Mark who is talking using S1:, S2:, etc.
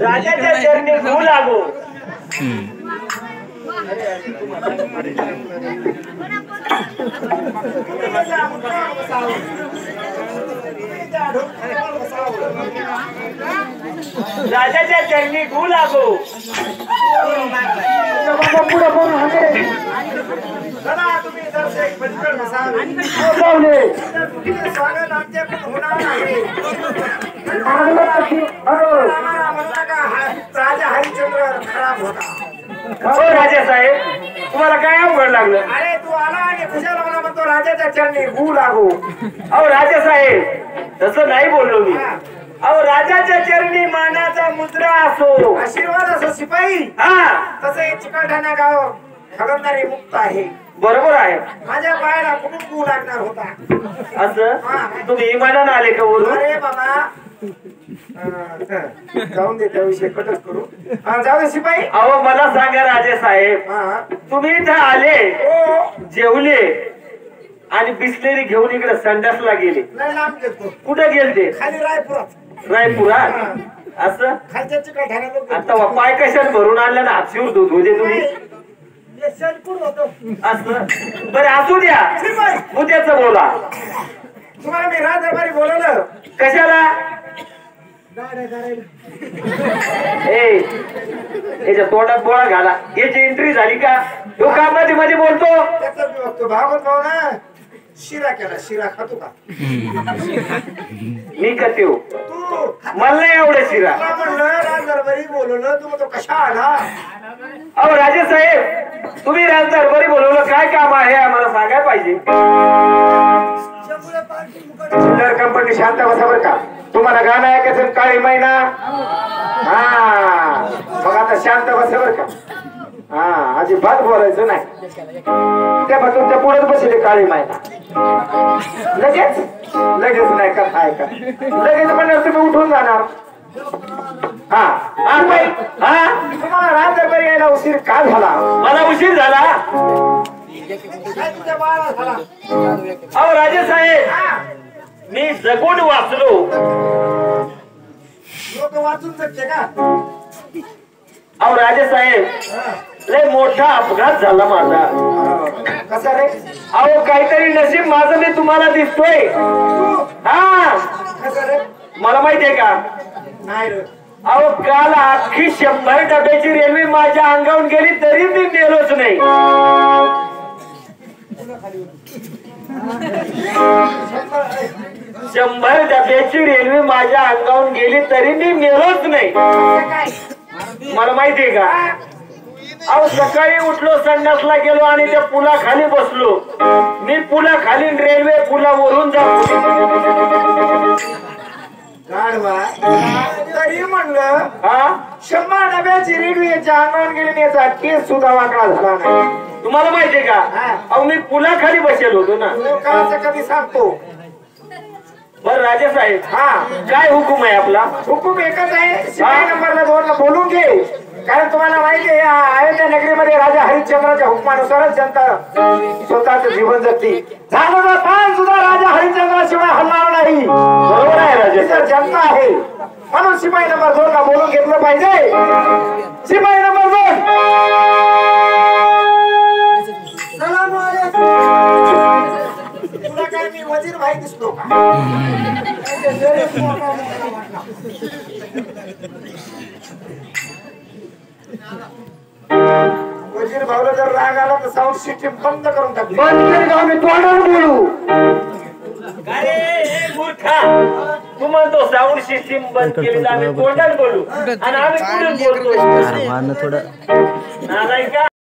S1: राजाच्या चरणी घू लागो. राजाच्या चरणी घू लागो. तुम्ही राजा हरिश्चंद्र खराब होता. हो राजा साहेब, तुम्हाला काय अवघड लागलं? अरे तू आला आणि खुशाल मला म्हणतो राजाच्या चरणी घू लागो. अहो राजा साहेब, तसं नाही बोललो मी. अहो राजाच्या चरणी मानाचा मुद्रा असो, आशीर्वाद असो शिपाई. हा तसं हे चिकलठाणा गाव खगमदारी मुक्त आहे. बरोबर आहे. माझ्या पायाला कुठून घू लागणार होता? असं तुम्ही इमानानं आले का वरून? अरे बाबा जाऊन दे, त्याविषयी कटच करू. जाऊ दे शिपाई. अहो मला सांगा राजे साहेब, तुम्ही इथं आले, जेवले आणि बिस्लेरी घेऊन इकडे संडासला गेले. कुठे गेलते? खाली रायपुरात. रायपुरात असं खालच्या चिकलठाण्याला. आता पाय कशात भरून आणल्या ना, हातशीवर दूध होते तुम्ही असं. बरं असू द्या, उद्याच बोला. तुम्हाला मी राजदरबारी बोलवलं कशाला? याच्या तोंडात बोळा घाला. याची एंट्री झाली का? तो का मध्ये मध्ये बोलतो? भागवत भाऊ ना शिरा केला. शिरा खातो का? मी खाते हो. तू मला नाही एवढं शिरा. म्हणलं राजदरबारी बोलवलं, तू तो कशा आला? अहो राजे साहेब, तुम्ही राजदरबारी बोलवलं, काय काम आहे आम्हाला सांगायला पाहिजे. कंपनी शांत बसा बरं का. तुम्हाला गाणं ऐकायचं काळी मैना. हा मग आता शांत बसा बरं का. हा अजिबात बोलायचं नाही. त्या तुमच्या पुढेच बसले काळी मैना. लगेच लगेच नाही कथा ऐका. लगेच म्हणल्यावर तुम्ही उठून जाणार. हा तुम्हाला राजदरबारी यायला उशीर का झाला? मला उशीर झाला. अहो राजे साहेब, मी जगून वाचलो. लोक वाचून जगते का? अहो राजे साहेब, लय मोठा अपघात झाला माझा. कसा रे? अहो काहीतरी नशीब माझं मी तुम्हाला दिसतोय. हा मला माहितीये का? नाही. अहो काल अख्खी 100 डब्याची रेल्वे माझ्या अंगावून गेली तरी मी मेलोच नाही. 100 डब्याची रेल्वे माझ्या अंगावून गेली तरी मी मेलोच नाही. मला माहितीये का? अहो सकाळी उठलो, संडासला गेलो आणि त्या पुलाखाली बसलो. मी पुलाखाली, रेल्वे पुलावरून जातो. तरी म्हणलं 100 डब्याची रेल्वे याच्या अंगावून गेली, याचा केस सुद्धा वाकडा झाला नाही. तुम्हाला माहितीये का? अहो मी पुलाखाली बसेल होतो ना. कधी सांगतो. बर राजे साहेब, काय हुकूम आहे आपला? हुकूम एकच आहे, शिपाई नंबरला 2 बोलून घे. कारण तुम्हाला माहिती आहे अयोध्या नगरीमध्ये राजा हरिश्चंद्राच्या हुकमानुसारच जनता स्वतःच जीवन जगते. झालं पान सुद्धा राजा हरिश्चंद्राशिवाय हलणार नाही. बरोबर आहे राजे. तर जनता आहे म्हणून शिपाई नंबर 2 ला बोलून घेतलं पाहिजे. शिपाई नंबर 2, सलाम वालेकुम. तुला काय मी वजीर भाई दिसतो का? वजीर भाऊला जर राग आला तर साऊंड सिस्टीम बंद करून टाकली. बंद कर, आम्ही तोंडावर बोलू. अरे मूर्खा, तू म्हणतो साऊंड सिस्टीम बंद केली, आम्ही तोंडावर बोलू आणि आम्ही कुठून बोलतो? थोडं